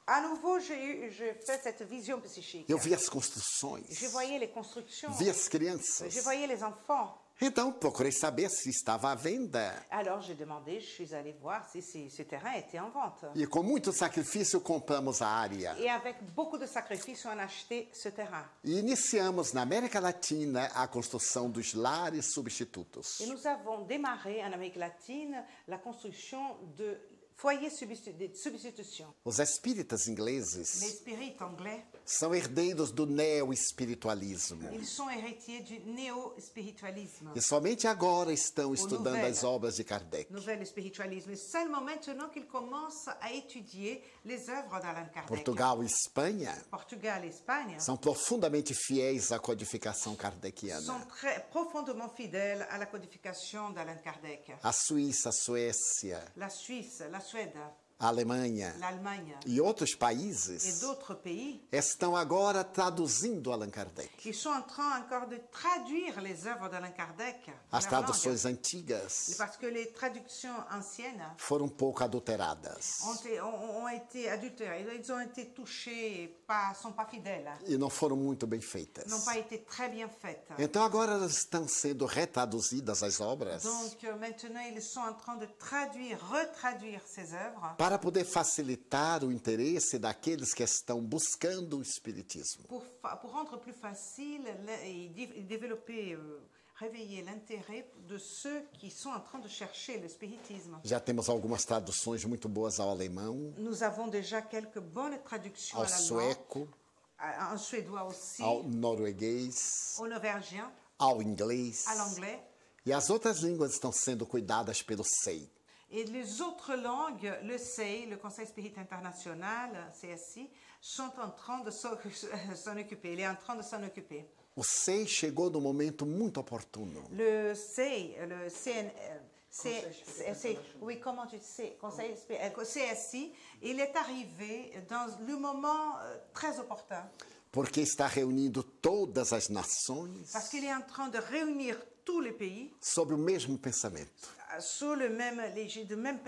à nouveau, j'ai fait cette vision psychique. Eu vi as construções, Je voyais les constructions. vi as crianças. Je voyais les enfants. Então procurei saber se estava à venda. Alors j'ai demandé, je suis allée voir si ce terrain était en vente. E com muito sacrifício compramos a área. Et avec beaucoup de sacrifices, on a acheté ce terrain. E iniciamos na América Latina a construção dos lares substitutos. Et nous avons démarré en Amérique latine la construction de foyers de substitution. Os espíritas Les ingleses spirites anglais, são herdeiros do neo-espiritualismo. ils sont héritiers du néo-spiritualisme. E somente agora estão estudando as obras de Kardec. Nouvel spiritualisme. Et seulement maintenant qu'ils commencent à étudier les œuvres d'Allan Kardec. Portugal e Espanha Portugal et Espagne são profundamente fiéis à codificação sont kardeciana. très profondément fidèles à la codification d'Allan Kardec. A Suíça, a Suécia, La Suisse, la Suède, a Alemanha l'Allemagne e outros et países d'autres pays, estão agora traduzindo Allan Kardec. ils sont en train encore de traduire les œuvres d'Allan Kardec. As dans leur traduções langue. antigas Parce que les traductions anciennes foram um pouco adulteradas ont été adultérées, ils ont été touchés, sont pas fidèles, e não foram muito bem feitas. n'ont pas été très bien faites. Então agora elas estão sendo retraduzidas as obras Donc maintenant, ils sont en train de retraduire ces œuvres para poder facilitar o interesse daqueles que estão buscando o espiritismo. pour rendre plus facile et développer, réveiller l'intérêt de ceux qui sont en train de chercher le spiritisme. Já temos algumas traduções muito boas ao alemão, Nous avons déjà quelques bonnes traductions ao à l'allemand, sueco, en suédois aussi, ao norueguês, au norvégien, ao inglês. à l'anglais. E as outras línguas estão sendo cuidadas pelo SEI. Et les autres langues, le CEI, le Conseil Spirit International, CSI, sont en train de s'en occuper. Il est en train de s'en occuper. O SEI chegou no momento muito oportuno. Le CEI, le oui, comment tu sais, CSI, il est arrivé dans le moment très opportun. Porque está reunindo todas as nações Parce qu'il est en train de réunir tous les pays sobre o mesmo pensamento. sous le même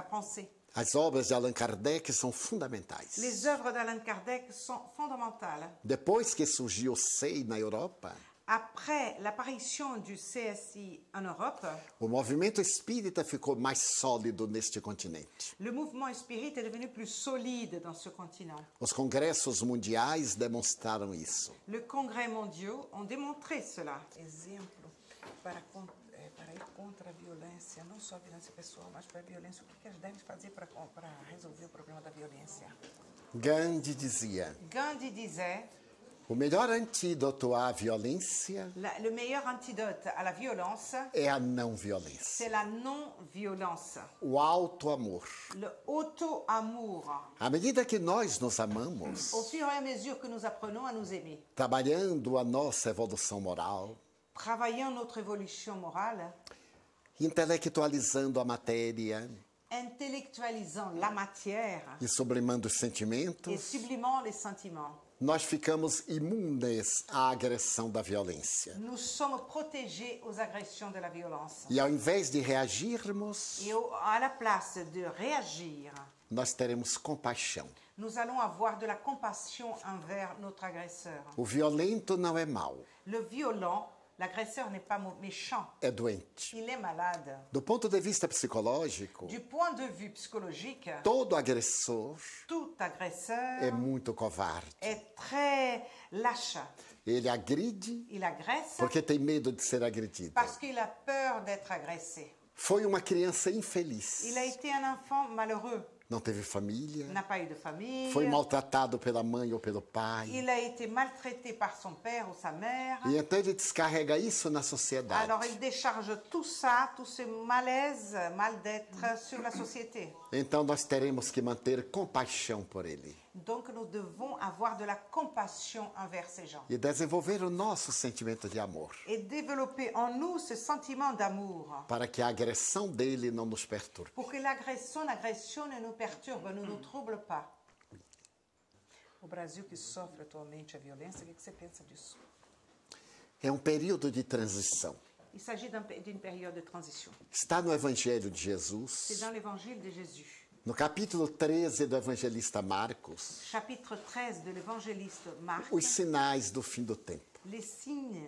pensée. As obras de Allan Kardec são fundamentais. Les œuvres d'Allan Kardec sont fondamentales. Depois que surgiu o SEI na Europa, Après l'apparition du CSI en Europe, o movimento espírita ficou mais sólido neste continente. le mouvement spirit est devenu plus solide dans ce continent. Os congressos mundiais demonstraram isso. Le congrès mondiaux ont démontré cela. Exemplo, para ir contra a violência, não só a violência pessoal, mas para a violência, o que eles devem fazer para resolver o problema da violência? Gandhi dizia: Gandhi disait, O melhor antídoto à violência Le meilleur antidote à la violence, é a não violência. c'est la non-violence. O alto amor. Le auto-amour. À medida que nós nos amamos, Au fur et à mesure que nous apprenons à nous aimer, trabalhando a nossa evolução moral, travaillant notre évolution morale, intelectualizando a matéria intellectualisant la matière e sublimando os et sentimentos, sublimant les sentiments, nós ficamos imunes à agressão da violência. nous sommes protégés aux agressions de la violence. E ao invés de reagirmos, Et à la place de réagir, nós teremos compaixão. nous allons avoir de la compassion envers notre agresseur. O violento não é mau, Le violent, l'agresseur n'est pas méchant, é doente. il est malade. Do ponto de vista psicológico, Du point de vue psychologique, todo agressor tout agresseur é muito covarde. est très lâche. Ele agride Il agresse porque tem medo de ser agredido. parce qu'il a peur d'être agressé. Foi uma criança infeliz. Il a été un enfant malheureux. Não teve família, Il n'a pas eu de famille. foi maltratado pela mãe ou pelo pai. Il a été maltraité par son père ou sa mère. E então ele descarrega isso na sociedade. Alors il décharge tout ça, tout ce malaise, mal-d'être sur la société. Então nós teremos que manter compaixão por ele Donc nous devons avoir de la compassion envers ces gens. e desenvolver o nosso sentimento de amor, Et développer en nous ce sentiment d'amour. para que a agressão dele não nos perturbe. Pour que l'agression ne nous perturbe, ne nous trouble pas. O Brasil que sofre atualmente a violência, o que você pensa disso? É um período de transição. Il s'agit d'une période de transition. Está no Evangelho de C'est Jesus, dans l'évangile de Jésus. no capítulo 13 do evangelista Marcos, Chapitre 13 de l'évangéliste Marc, os sinais do fim do tempo. les signes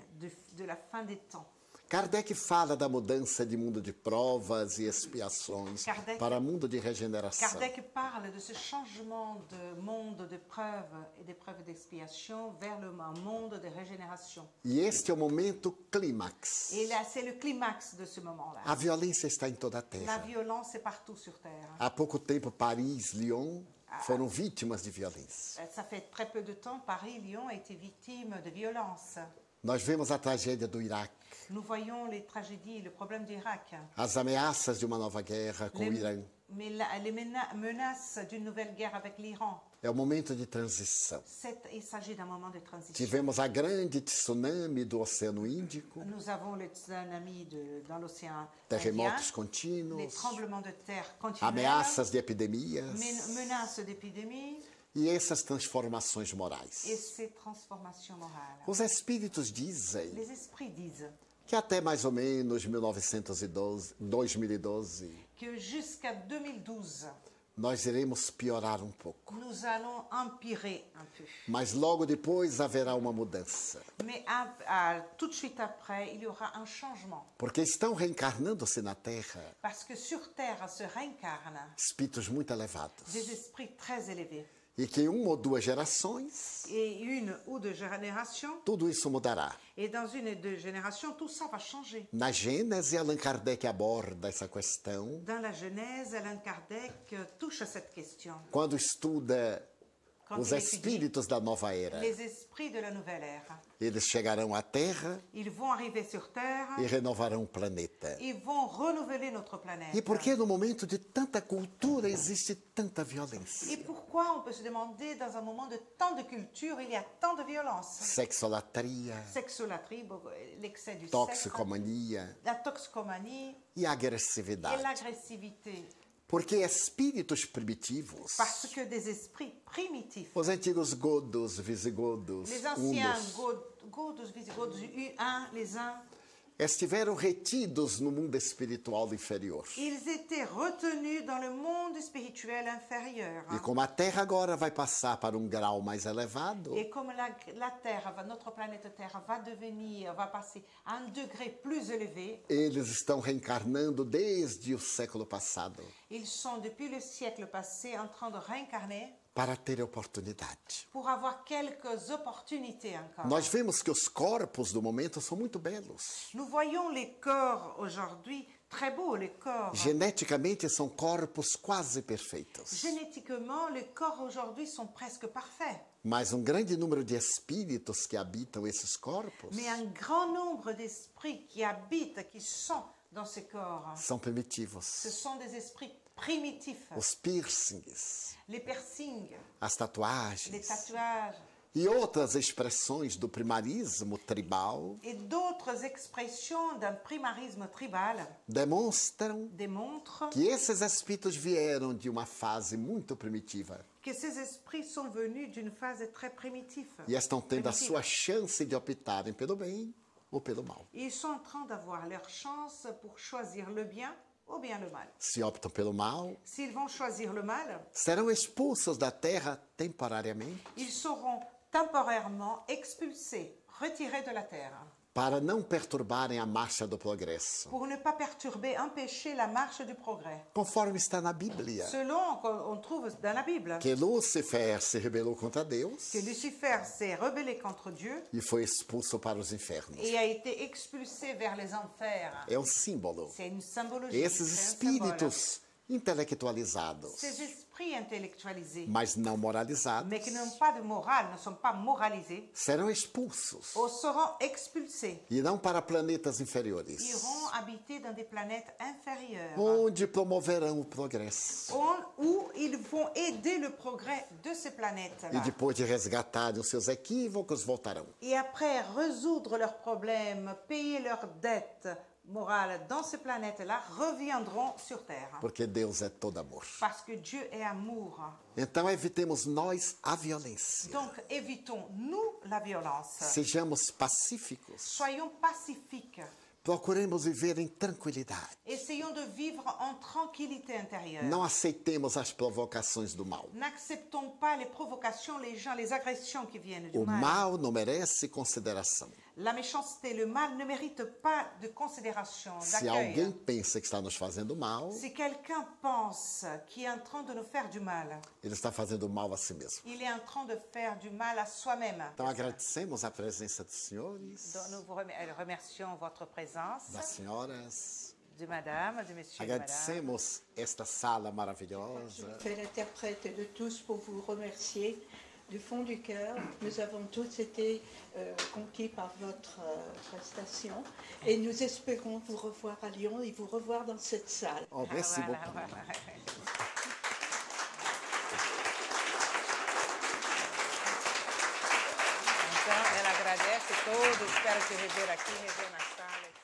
de la fin des temps. Kardec fala da mudança de mundo de provas e expiações para mundo de regeneração. Kardec parle de ce changement de monde de preuves et d'épreuves d'expiation vers le monde de régénération. E este é o momento clímax. Et là, c'est le climax de ce moment-là. A violência está em toda a La terra. violence est partout sur Terre. Há pouco tempo, Paris, Lyon foram vítimas de violência. Ça fait très peu de temps, Paris, Lyon a été victime de violence. Nós vemos a tragédia do Iraque, Nous voyons les tragédies, le problème d'Irak, as ameaças de uma nova guerra com o Irã. mais les menaces d'une nouvelle guerre avec l'Iran. É o momento de transição. Il s'agit d'un moment de transition. Tivemos a grande tsunami do Oceano Índico, Nous avons le tsunami dans l'océan terremotos Indien, les contínuos, tremblements de terre continuels, ameaças de epidemias menaces d'épidémie e essas transformações morais. et ces transformations morales. Os espíritos dizem Les esprits disent que até mais ou menos 2012, que jusqu'à 2012, nós iremos piorar um pouco. nous allons empirer un peu. Mas logo depois haverá uma mudança. Mais tout de suite après, il y aura un changement. Porque estão reencarnando-se na Terra Parce que sur Terre se réincarnent espíritos muito elevados. des esprits très élevés. E que em uma ou duas gerações, Et une ou deux générations, tudo isso mudará. et dans une ou deux générations, tout ça va changer. Na Gênese, Allan Kardec aborda essa questão Dans la Genèse, Allan Kardec touche à cette question. quando estuda Quand os il étudie espíritos da nova era. les esprits de la nouvelle ère, Eles chegarão à Terra ils vont arriver sur Terre, e renovarão o planeta. ils vont renouveler notre planète. E por que no momento de tanta cultura existe tanta violência? Et pourquoi, on peut se demander, dans un moment de tant de culture, il y a tant de violence? Sexolatria, Sexolatrie, l'excès du sexe, toxicomania la toxicomanie e a et agressividade. l'agressivité. Porque espíritos primitivos, Parce que des esprits primitifs, os antigos godos, visigodos, les anciens hunos, godos, visigodos, les uns, estiveram retidos no mundo espiritual inferior. ils étaient retenus dans le monde spirituel inférieur. E como a Terra agora vai passar para um grau mais elevado, Et comme la Terre, notre planète Terre va passer à un degré plus élevé, eles estão reencarnando desde o século passado. ils sont depuis le siècle passé en train de réincarner para ter oportunidade. pour avoir quelques opportunités encore. Nós vemos que os corpos do momento são muito belos. Nous voyons les corps aujourd'hui très beaux, les corps. Geneticamente são corpos quase perfeitos. Génétiquement, les corps aujourd'hui sont presque parfaits. Mas grande número de espíritos que habitam esses corpos Mais un grand nombre d'esprits qui habitent, qui sont dans ces corps, são primitivos. ce sont des esprits primitifs. Os piercings, Les piercings, as les tatuagens tatouages e outras expressões do primarismo tribal et d'autres expressions d'un primarisme tribal demonstram démontrent que esses espíritos vieram de uma fase muito primitiva que ces esprits sont venus d'une phase très primitive. e estão tendo a Primitive. sua chance de optarem pelo bem ou pelo mal. Ils sont en train d'avoir leur chance pour choisir le bien ou bien le mal. Se optam pelo mal, S'ils vont choisir le mal, serão expulsos da terra temporariamente ils seront temporairement expulsés, retirés de la terre, para não perturbarem a marcha do progresso, pour ne pas perturber, empêcher la marche du progrès. conforme está na Bíblia. Selon qu'on trouve dans la Bible, Que Lúcifer se rebelou contra Deus que Lucifer s'est rebellé contre Dieu e foi expulso para os infernos. et a été expulsé vers les enfers. É um símbolo. C'est une symbologie. Esses c'est un symbole. espíritos intelectualizados, Ces esprits intellectualisés, mas não moralizados, mais qui n'ont pas de morale, ne sont pas moralisés, serão expulsos ou seront expulsés, e não para planetas inferiores, iront habiter dans des planètes inférieures, onde promoverão o progresso. où ils vont aider le progrès de ces planètes-là. E depois de resgatarem os seus equívocos, voltarão. Et après résoudre leurs problèmes, payer leurs dettes morales dans ces planètes-là, reviendront sur Terre. Porque Deus é todo amor. Parce que Dieu est amour. Então evitemos nós a violência. Donc évitons, nous, la violence. Sejamos pacíficos. Soyons pacifiques. Procuremos viver em tranquilidade. Essayons de vivre en tranquillité intérieure. Não aceitemos as provocações do mal. N'acceptons pas les provocations, les gens, les agressions qui viennent du O mal. mal não merece consideração. La méchanceté, le mal ne mérite pas de considération, Se d'accueil. alguém pensa que está nos fazendo mal, Si quelqu'un pense qu'il est en train de nous faire du mal, ele está fazendo mal a si mesmo. il est en train de faire du mal à soi-même. Então agradecemos a presença dos senhores, Donc, nous vous remercions votre présence, das senhoras. de madame, de monsieur, de madame. Agradecemos esta sala maravilhosa. Je fais l'interprète de tous pour vous remercier du fond du cœur. Nous avons tous été conquis par votre prestation et nous espérons vous revoir à Lyon et vous revoir dans cette salle. Oh, merci Voilà, beaucoup. voilà. Então, ela agradece a todos, espero te rever aqui, rever na sala, etc.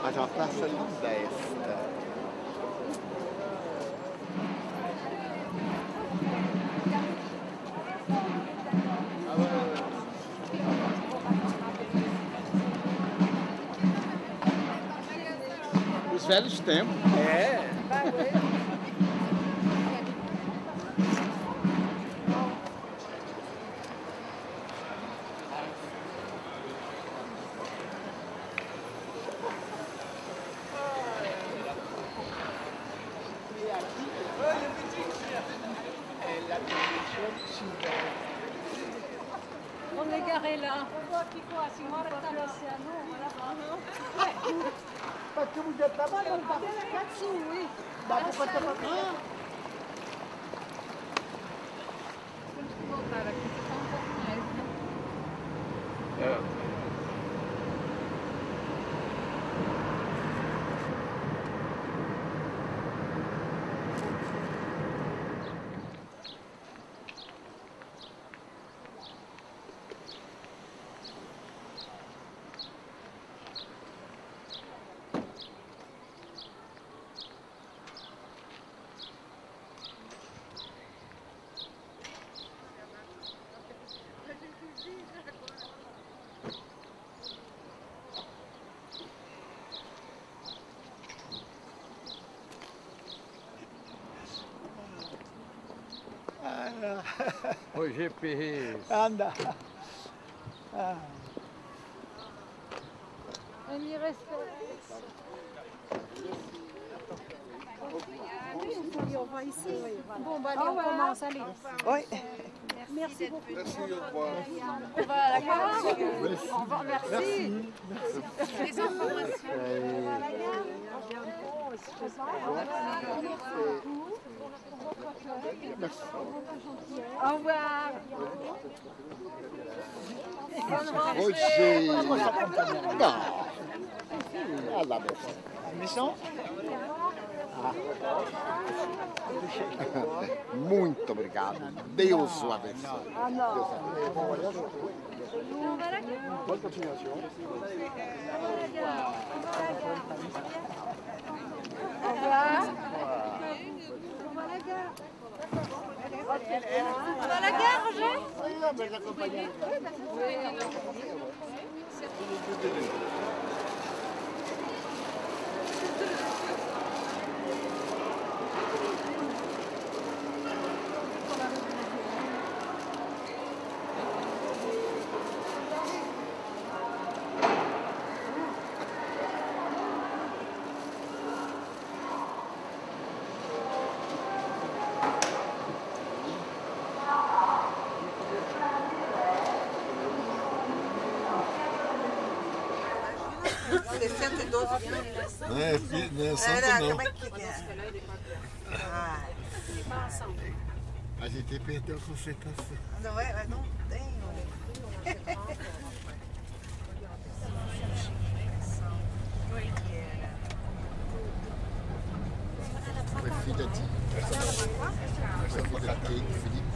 Mas a praça linda esta. Os velhos tempos. É. On est garé là. Signora attraversi a noi. Perché mi ha dato Ma che cazzo vuoi? Ma che fatto Guardare, qui fa un po' di mezzo. O GPS. Anda. On y reste. On va ici. Bon, bah, allez, on commence. Allez. Oui. Merci beaucoup. Merci, au revoir. On va à la gare. Au revoir, merci. Les informations. On va à la gare. Au revoir. Roger. Non. Ah, la Méchant? Muito obrigado. Deus o abençoe. Ah non. Deus abençoe. On va à la gare. Bonne continuation. Au revoir. On va à la gare. On va à la gare, Roger? Le 112. Não é, não é santo, Era, não. como é que é? A gente perdeu a concentração. Não é, não tem. Foi filha de. Essa filha de Kate, Felipe.